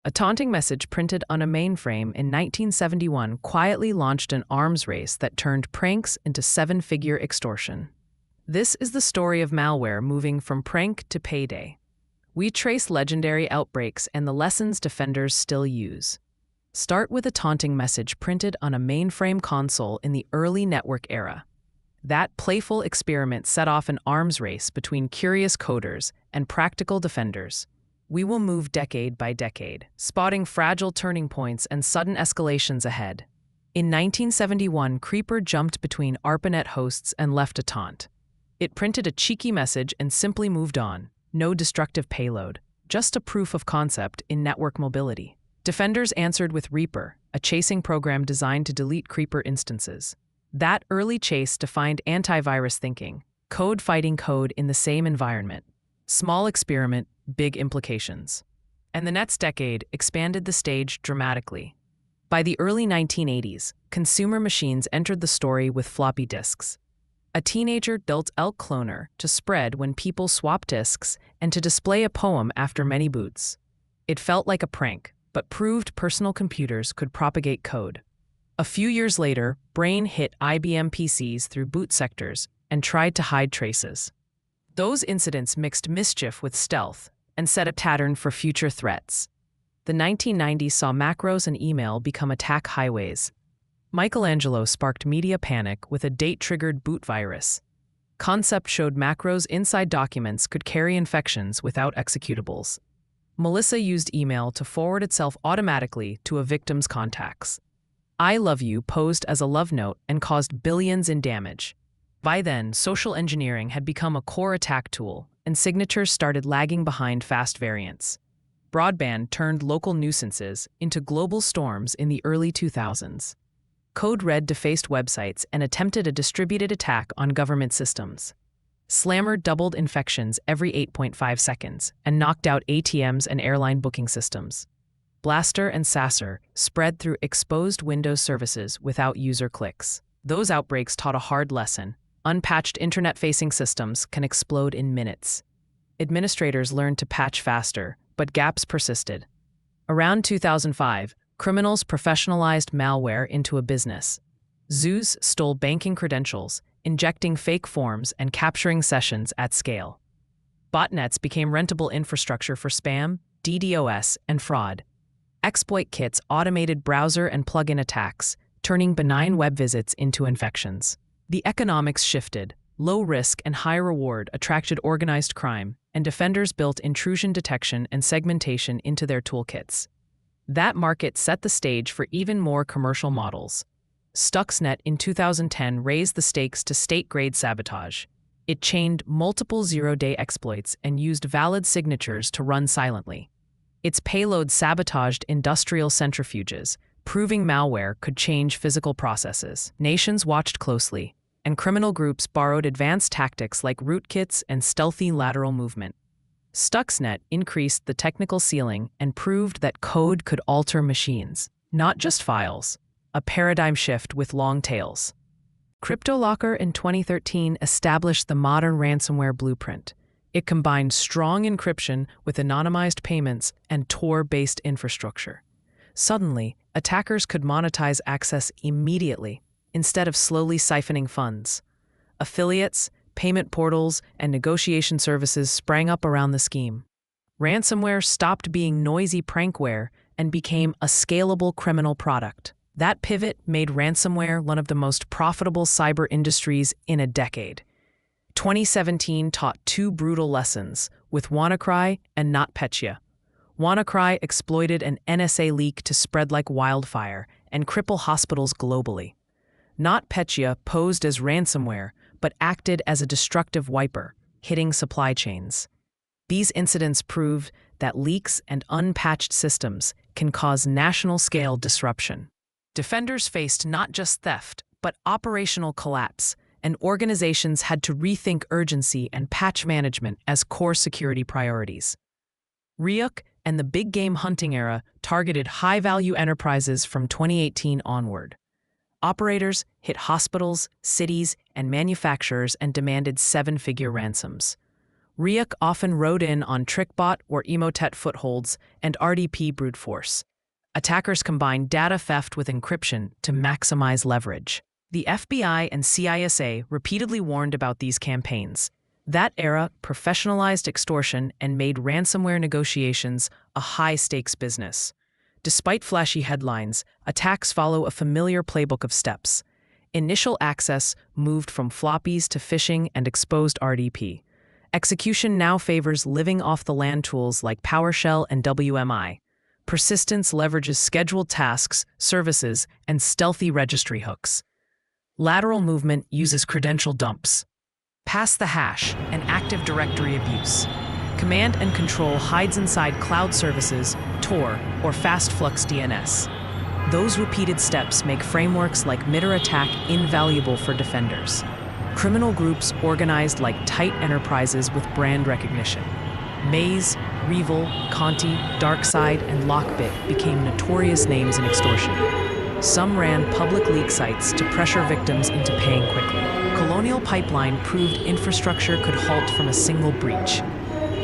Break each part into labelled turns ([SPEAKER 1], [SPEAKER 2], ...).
[SPEAKER 1] A taunting message printed on a mainframe in 1971 quietly launched an arms race that turned pranks into seven-figure extortion. This is the story of malware moving from prank to payday. We trace legendary outbreaks and the lessons defenders still use. Start with a taunting message printed on a mainframe console in the early network era. That playful experiment set off an arms race between curious coders and practical defenders. We will move decade by decade, spotting fragile turning points and sudden escalations ahead. In 1971, Creeper jumped between ARPANET hosts and left a taunt. It printed a cheeky message and simply moved on. No destructive payload, just a proof of concept in network mobility. Defenders answered with Reaper, a chasing program designed to delete Creeper instances. That early chase defined antivirus thinking, code fighting code in the same environment. Small experiment, big implications. And the next decade expanded the stage dramatically. By the early 1980s, consumer machines entered the story with floppy disks. A teenager built Elk Cloner to spread when people swapped disks and to display a poem after many boots. It felt like a prank, but proved personal computers could propagate code. A few years later, Brain hit IBM PCs through boot sectors and tried to hide traces. Those incidents mixed mischief with stealth and set a pattern for future threats. The 1990s saw macros and email become attack highways. Michelangelo sparked media panic with a date-triggered boot virus. Concept showed macros inside documents could carry infections without executables. Melissa used email to forward itself automatically to a victim's contacts. I love you posed as a love note and caused billions in damage. By then, social engineering had become a core attack tool, and signatures started lagging behind fast variants. Broadband turned local nuisances into global storms in the early 2000s. Code Red defaced websites and attempted a distributed attack on government systems. Slammer doubled infections every 8.5 seconds and knocked out ATMs and airline booking systems. Blaster and Sasser spread through exposed Windows services without user clicks. Those outbreaks taught a hard lesson. Unpatched internet-facing systems can explode in minutes. Administrators learned to patch faster, but gaps persisted. Around 2005, criminals professionalized malware into a business. Zoos stole banking credentials, injecting fake forms and capturing sessions at scale. Botnets became rentable infrastructure for spam, DDoS, and fraud. Exploit kits automated browser and plugin attacks, turning benign web visits into infections. The economics shifted. Low risk and high reward attracted organized crime, and defenders built intrusion detection and segmentation into their toolkits. That market set the stage for even more commercial models. Stuxnet in 2010 raised the stakes to state-grade sabotage. It chained multiple zero-day exploits and used valid signatures to run silently. Its payload sabotaged industrial centrifuges, proving malware could change physical processes. Nations watched closely, and criminal groups borrowed advanced tactics like rootkits and stealthy lateral movement. Stuxnet increased the technical ceiling and proved that code could alter machines, not just files, a paradigm shift with long tails. CryptoLocker in 2013 established the modern ransomware blueprint. It combined strong encryption with anonymized payments and Tor-based infrastructure. Suddenly, attackers could monetize access immediately, instead of slowly siphoning funds. Affiliates, payment portals, and negotiation services sprang up around the scheme. Ransomware stopped being noisy prankware and became a scalable criminal product. That pivot made ransomware one of the most profitable cyber industries in a decade. 2017 taught two brutal lessons with WannaCry and NotPetya. WannaCry exploited an NSA leak to spread like wildfire and cripple hospitals globally. NotPetya posed as ransomware, but acted as a destructive wiper, hitting supply chains. These incidents proved that leaks and unpatched systems can cause national-scale disruption. Defenders faced not just theft, but operational collapse, and organizations had to rethink urgency and patch management as core security priorities. Ryuk and the big game hunting era targeted high-value enterprises from 2018 onward. Operators hit hospitals, cities, and manufacturers and demanded seven-figure ransoms. Ryuk often rode in on TrickBot or Emotet footholds and RDP brute force. Attackers combine data theft with encryption to maximize leverage. The FBI and CISA repeatedly warned about these campaigns. That era professionalized extortion and made ransomware negotiations a high-stakes business. Despite flashy headlines, attacks follow a familiar playbook of steps. Initial access moved from floppies to phishing and exposed RDP. Execution now favors living-off-the-land tools like PowerShell and WMI. Persistence leverages scheduled tasks, services, and stealthy registry hooks. Lateral movement uses credential dumps. Pass the hash and Active Directory abuse. Command and control hides inside cloud services, Tor, or fast flux DNS. Those repeated steps make frameworks like MitirAttack invaluable for defenders. Criminal groups organized like tight enterprises with brand recognition. Maze, Revil, Conti, Darkside, and Lockbit became notorious names in extortion. Some ran public leak sites to pressure victims into paying quickly. Colonial Pipeline proved infrastructure could halt from a single breach.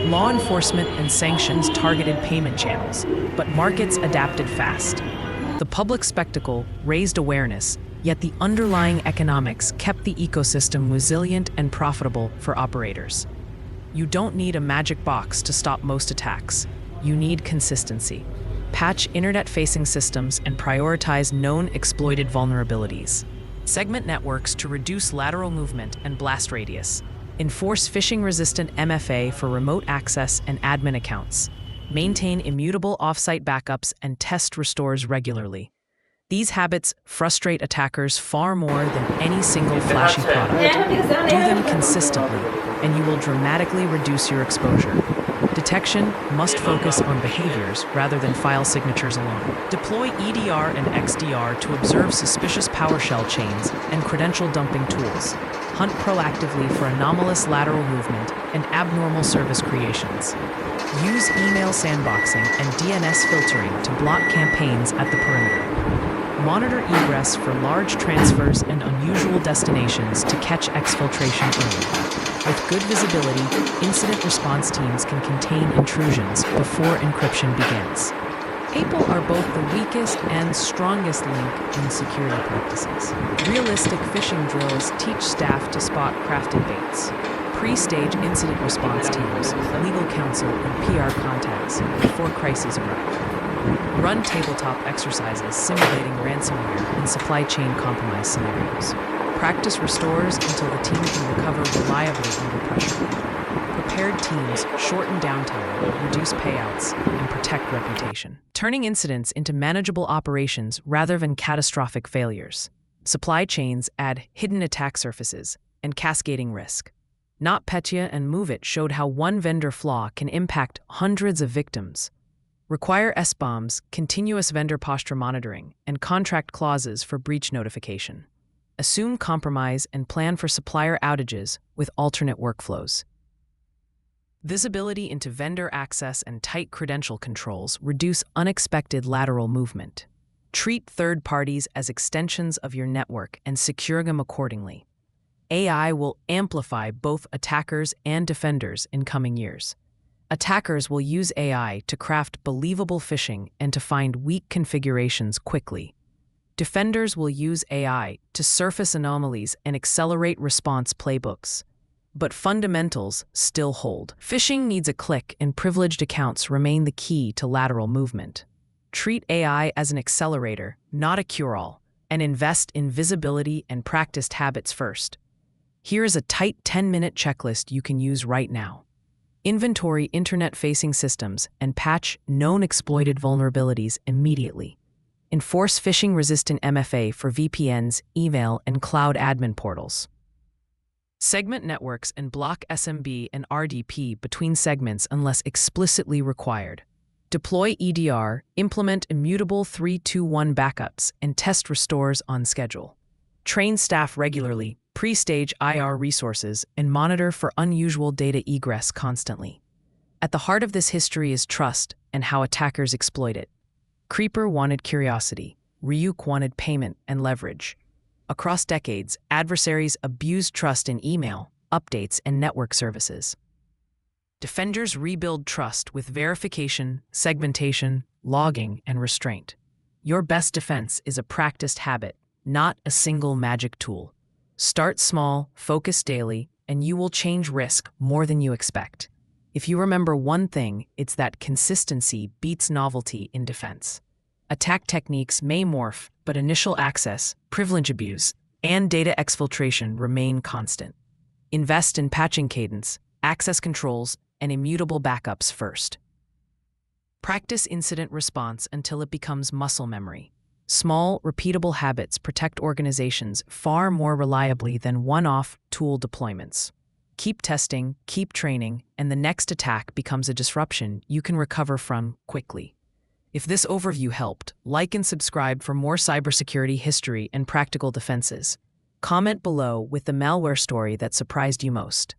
[SPEAKER 1] Law enforcement and sanctions targeted payment channels, but markets adapted fast. The public spectacle raised awareness, yet the underlying economics kept the ecosystem resilient and profitable for operators. You don't need a magic box to stop most attacks. You need consistency. Patch internet-facing systems and prioritize known exploited vulnerabilities. Segment networks to reduce lateral movement and blast radius. Enforce phishing-resistant MFA for remote access and admin accounts. Maintain immutable offsite backups and test restores regularly. These habits frustrate attackers far more than any single flashy product. Do them consistently, and you will dramatically reduce your exposure. Detection must focus on behaviors rather than file signatures alone. Deploy EDR and XDR to observe suspicious PowerShell chains and credential dumping tools. Hunt proactively for anomalous lateral movement and abnormal service creations. Use email sandboxing and DNS filtering to block campaigns at the perimeter. Monitor egress for large transfers and unusual destinations to catch exfiltration early. With good visibility, incident response teams can contain intrusions before encryption begins. People are both the weakest and strongest link in security practices. Realistic phishing drills teach staff to spot crafted baits. Pre-stage incident response teams, legal counsel, and PR contacts before crises arrive. Run tabletop exercises simulating ransomware and supply chain compromise scenarios. Practice restores until the team can recover reliably under pressure. Prepared teams shorten downtime, reduce payouts, and protect reputation. Turning incidents into manageable operations rather than catastrophic failures. Supply chains add hidden attack surfaces and cascading risk. NotPetya and MoveIt showed how one vendor flaw can impact hundreds of victims. Require SBOMs, continuous vendor posture monitoring, and contract clauses for breach notification. Assume compromise and plan for supplier outages with alternate workflows. Visibility into vendor access and tight credential controls reduce unexpected lateral movement. Treat third parties as extensions of your network and secure them accordingly. AI will amplify both attackers and defenders in coming years. Attackers will use AI to craft believable phishing and to find weak configurations quickly. Defenders will use AI to surface anomalies and accelerate response playbooks. But fundamentals still hold. Phishing needs a click, and privileged accounts remain the key to lateral movement. Treat AI as an accelerator, not a cure-all, and invest in visibility and practiced habits first. Here is a tight 10-minute checklist you can use right now. Inventory internet-facing systems and patch known exploited vulnerabilities immediately. Enforce phishing-resistant MFA for VPNs, email, and cloud admin portals. Segment networks and block SMB and RDP between segments unless explicitly required. Deploy EDR, implement immutable 3-2-1 backups, and test restores on schedule. Train staff regularly, pre-stage IR resources, and monitor for unusual data egress constantly. At the heart of this history is trust and how attackers exploit it. Creeper wanted curiosity, Ryuk wanted payment and leverage. Across decades, adversaries abused trust in email, updates, and network services. Defenders rebuild trust with verification, segmentation, logging, and restraint. Your best defense is a practiced habit, not a single magic tool. Start small, focus daily, and you will change risk more than you expect. If you remember one thing, it's that consistency beats novelty in defense. Attack techniques may morph, but initial access, privilege abuse, and data exfiltration remain constant. Invest in patching cadence, access controls, and immutable backups first. Practice incident response until it becomes muscle memory. Small, repeatable habits protect organizations far more reliably than one-off tool deployments. Keep testing, keep training, and the next attack becomes a disruption you can recover from quickly. If this overview helped, like and subscribe for more cybersecurity history and practical defenses. Comment below with the malware story that surprised you most.